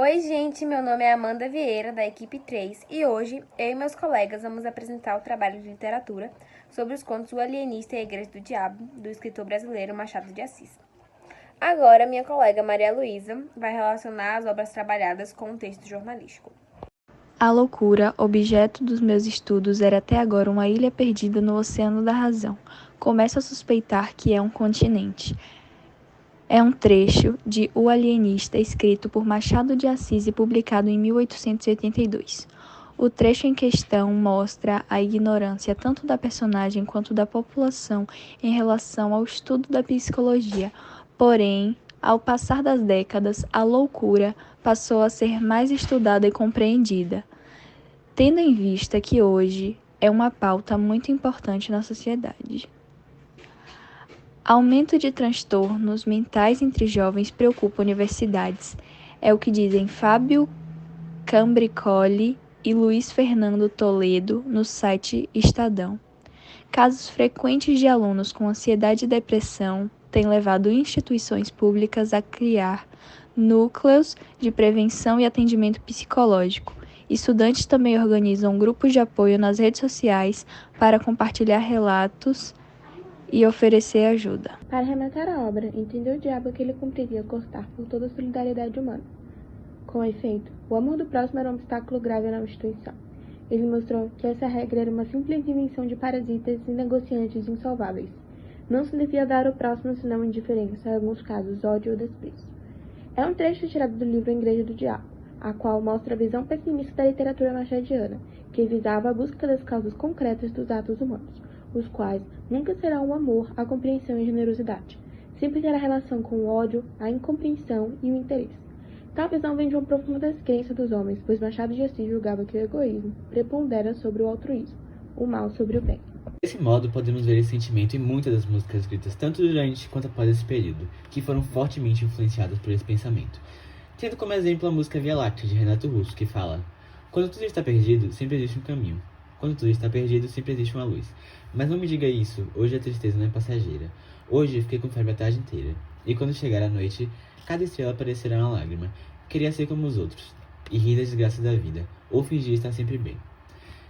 Oi, gente, meu nome é Amanda Vieira, da equipe 3, e hoje eu e meus colegas vamos apresentar o trabalho de literatura sobre os contos O Alienista e a Igreja do Diabo, do escritor brasileiro Machado de Assis. Agora, minha colega Maria Luísa vai relacionar as obras trabalhadas com um texto jornalístico. A loucura, objeto dos meus estudos, era até agora uma ilha perdida no oceano da razão. Começo a suspeitar que é um continente. É um trecho de O Alienista, escrito por Machado de Assis e publicado em 1882. O trecho em questão mostra a ignorância tanto da personagem quanto da população em relação ao estudo da psicologia. Porém, ao passar das décadas, a loucura passou a ser mais estudada e compreendida, tendo em vista que hoje é uma pauta muito importante na sociedade. Aumento de transtornos mentais entre jovens preocupa universidades, é o que dizem Fábio Cambricoli e Luiz Fernando Toledo no site Estadão. Casos frequentes de alunos com ansiedade e depressão têm levado instituições públicas a criar núcleos de prevenção e atendimento psicológico. Estudantes também organizam grupos de apoio nas redes sociais para compartilhar relatos e oferecer ajuda. Para rematar a obra, entendeu o diabo que ele cumpriria cortar por toda a solidariedade humana. Com efeito, o amor do próximo era um obstáculo grave na instituição. Ele mostrou que essa regra era uma simples invenção de parasitas e negociantes insolváveis. Não se devia dar ao próximo senão indiferença, em alguns casos ódio ou desprezo. É um trecho tirado do livro A Igreja do Diabo, a qual mostra a visão pessimista da literatura machadiana, que visava a busca das causas concretas dos atos humanos, os quais nunca serão o amor, a compreensão e a generosidade. Sempre terá relação com o ódio, a incompreensão e o interesse. Tal visão vem de uma profunda descrença dos homens, pois Machado de Assis julgava que o egoísmo prepondera sobre o altruísmo, o mal sobre o bem. Desse modo, podemos ver esse sentimento em muitas das músicas escritas tanto durante quanto após esse período, que foram fortemente influenciadas por esse pensamento. Tendo como exemplo a música Via Láctea, de Renato Russo, que fala: "Quando tudo está perdido, sempre existe um caminho. Quando tudo está perdido, sempre existe uma luz. Mas não me diga isso, hoje a tristeza não é passageira. Hoje eu fiquei com febre a tarde inteira. E quando chegar a noite, cada estrela parecerá uma lágrima. Queria ser como os outros, e rir da desgraça da vida, ou fingir estar sempre bem."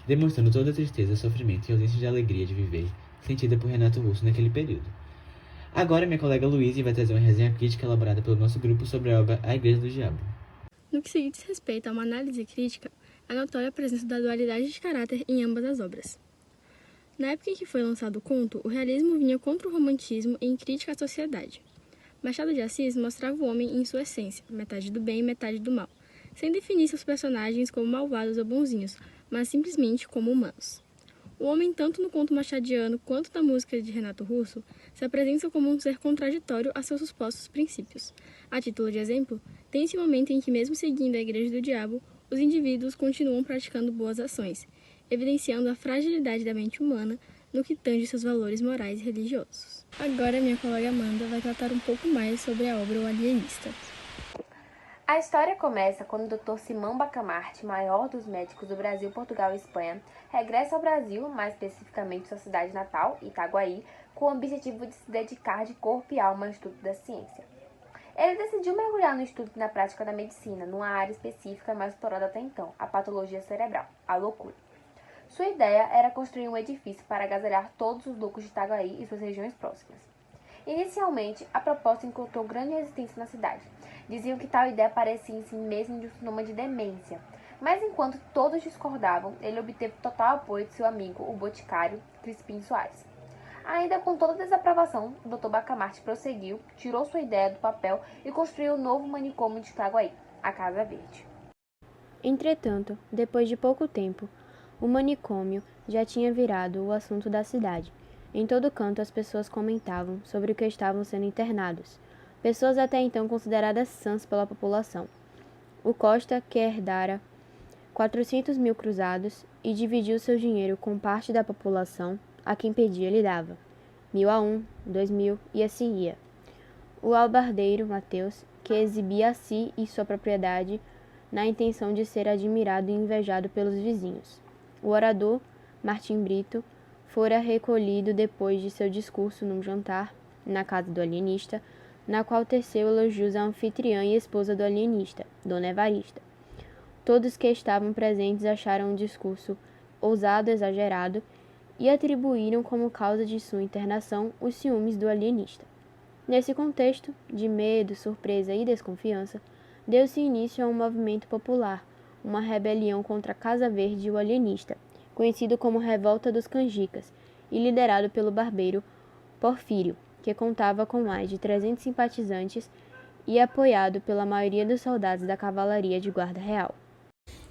Demonstrando toda a tristeza, sofrimento e ausência de alegria de viver, sentida por Renato Russo naquele período. Agora minha colega Luísa vai trazer uma resenha crítica elaborada pelo nosso grupo sobre a obra A Igreja do Diabo. No que se diz respeito a uma análise crítica, é notória a presença da dualidade de caráter em ambas as obras. Na época em que foi lançado o conto, o realismo vinha contra o romantismo em crítica à sociedade. Machado de Assis mostrava o homem em sua essência, metade do bem e metade do mal, sem definir seus personagens como malvados ou bonzinhos, mas simplesmente como humanos. O homem, tanto no conto machadiano quanto na música de Renato Russo, se apresenta como um ser contraditório a seus supostos princípios. A título de exemplo, tem-se um momento em que, mesmo seguindo a Igreja do Diabo, os indivíduos continuam praticando boas ações, evidenciando a fragilidade da mente humana no que tange seus valores morais e religiosos. Agora, minha colega Amanda vai tratar um pouco mais sobre a obra O Alienista. A história começa quando o Dr. Simão Bacamarte, maior dos médicos do Brasil, Portugal e Espanha, regressa ao Brasil, mais especificamente sua cidade natal, Itaguaí, com o objetivo de se dedicar de corpo e alma ao estudo da ciência. Ele decidiu mergulhar no estudo e na prática da medicina, numa área específica mais explorada até então, a patologia cerebral, a loucura. Sua ideia era construir um edifício para agasalhar todos os loucos de Itaguaí e suas regiões próximas. Inicialmente, a proposta encontrou grande resistência na cidade. Diziam que tal ideia parecia em si mesmo de um sintoma de demência. Mas enquanto todos discordavam, ele obteve total apoio de seu amigo, o boticário Crispim Soares. Ainda com toda a desaprovação, o Dr. Bacamarte prosseguiu, tirou sua ideia do papel e construiu o novo manicômio de Itaguaí, a Casa Verde. Entretanto, depois de pouco tempo, o manicômio já tinha virado o assunto da cidade. Em todo canto as pessoas comentavam sobre o que estavam sendo internados, pessoas até então consideradas sãs pela população. O Costa, que herdara 400 mil cruzados e dividiu seu dinheiro com parte da população, a quem pedia lhe dava 1.000 a um, 2.000 e assim ia. O albardeiro Mateus, que exibia a si e sua propriedade na intenção de ser admirado e invejado pelos vizinhos. O orador Martim Brito fora recolhido depois de seu discurso num jantar, na casa do alienista, na qual teceu elogios à anfitriã e esposa do alienista, Dona Evarista. Todos que estavam presentes acharam o discurso ousado, exagerado, e atribuíram como causa de sua internação os ciúmes do alienista. Nesse contexto de medo, surpresa e desconfiança, deu-se início a um movimento popular, uma rebelião contra a Casa Verde e o alienista, conhecido como Revolta dos Canjicas, e liderado pelo barbeiro Porfírio, que contava com mais de 300 simpatizantes e apoiado pela maioria dos soldados da cavalaria de guarda real.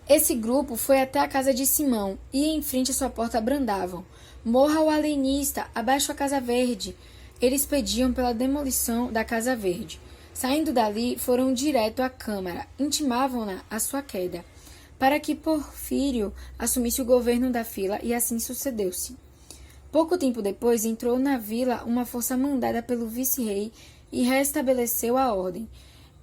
Esse grupo foi até a casa de Simão e em frente à sua porta brandavam: "Morra o alienista, abaixo a Casa Verde!" Eles pediam pela demolição da Casa Verde. Saindo dali, foram direto à Câmara, intimavam-na a sua queda, para que Porfírio assumisse o governo da fila, e assim sucedeu-se. Pouco tempo depois, entrou na vila uma força mandada pelo vice-rei e restabeleceu a ordem.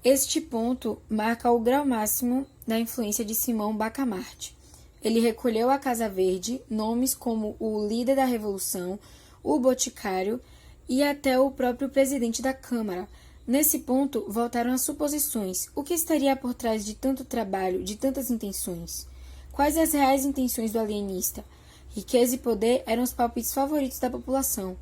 Este ponto marca o grau máximo da influência de Simão Bacamarte. Ele recolheu à Casa Verde nomes como o líder da Revolução, o Boticário e até o próprio presidente da Câmara. Nesse ponto, voltaram as suposições. O que estaria por trás de tanto trabalho, de tantas intenções? Quais as reais intenções do alienista? Riqueza e poder eram os palpites favoritos da população,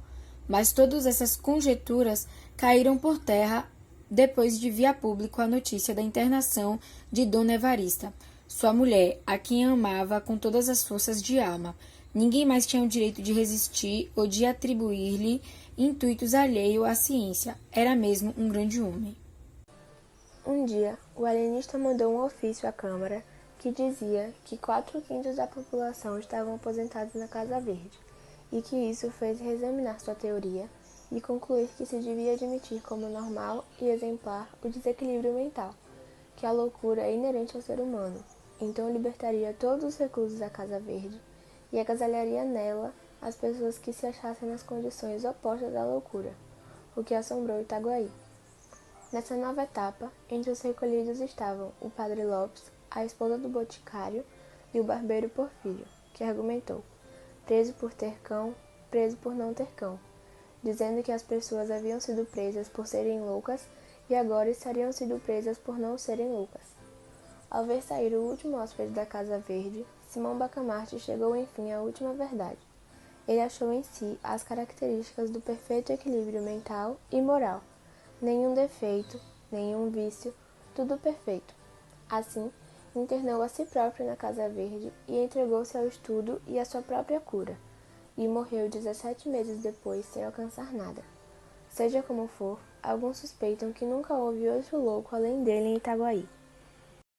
mas todas essas conjecturas caíram por terra depois de vir a público a notícia da internação de Dona Evarista, sua mulher, a quem amava com todas as forças de alma. Ninguém mais tinha o direito de resistir ou de atribuir-lhe intuitos alheios à ciência. Era mesmo um grande homem. Um dia, o alienista mandou um ofício à Câmara que dizia que 4/5 da população estavam aposentados na Casa Verde, e que isso fez reexaminar sua teoria e concluir que se devia admitir como normal e exemplar o desequilíbrio mental, que a loucura é inerente ao ser humano. Então libertaria todos os reclusos da Casa Verde e agasalharia nela as pessoas que se achassem nas condições opostas à loucura, o que assombrou Itaguaí. Nessa nova etapa, entre os recolhidos estavam o padre Lopes, a esposa do boticário, e o barbeiro Porfírio, que argumentou: preso por ter cão, preso por não ter cão, dizendo que as pessoas haviam sido presas por serem loucas e agora estariam sido presas por não serem loucas. Ao ver sair o último hóspede da Casa Verde, Simão Bacamarte chegou enfim à última verdade. Ele achou em si as características do perfeito equilíbrio mental e moral. Nenhum defeito, nenhum vício, tudo perfeito. Assim, internou a si próprio na Casa Verde e entregou-se ao estudo e à sua própria cura, e morreu 17 meses depois sem alcançar nada. Seja como for, alguns suspeitam que nunca houve outro louco além dele em Itaguaí.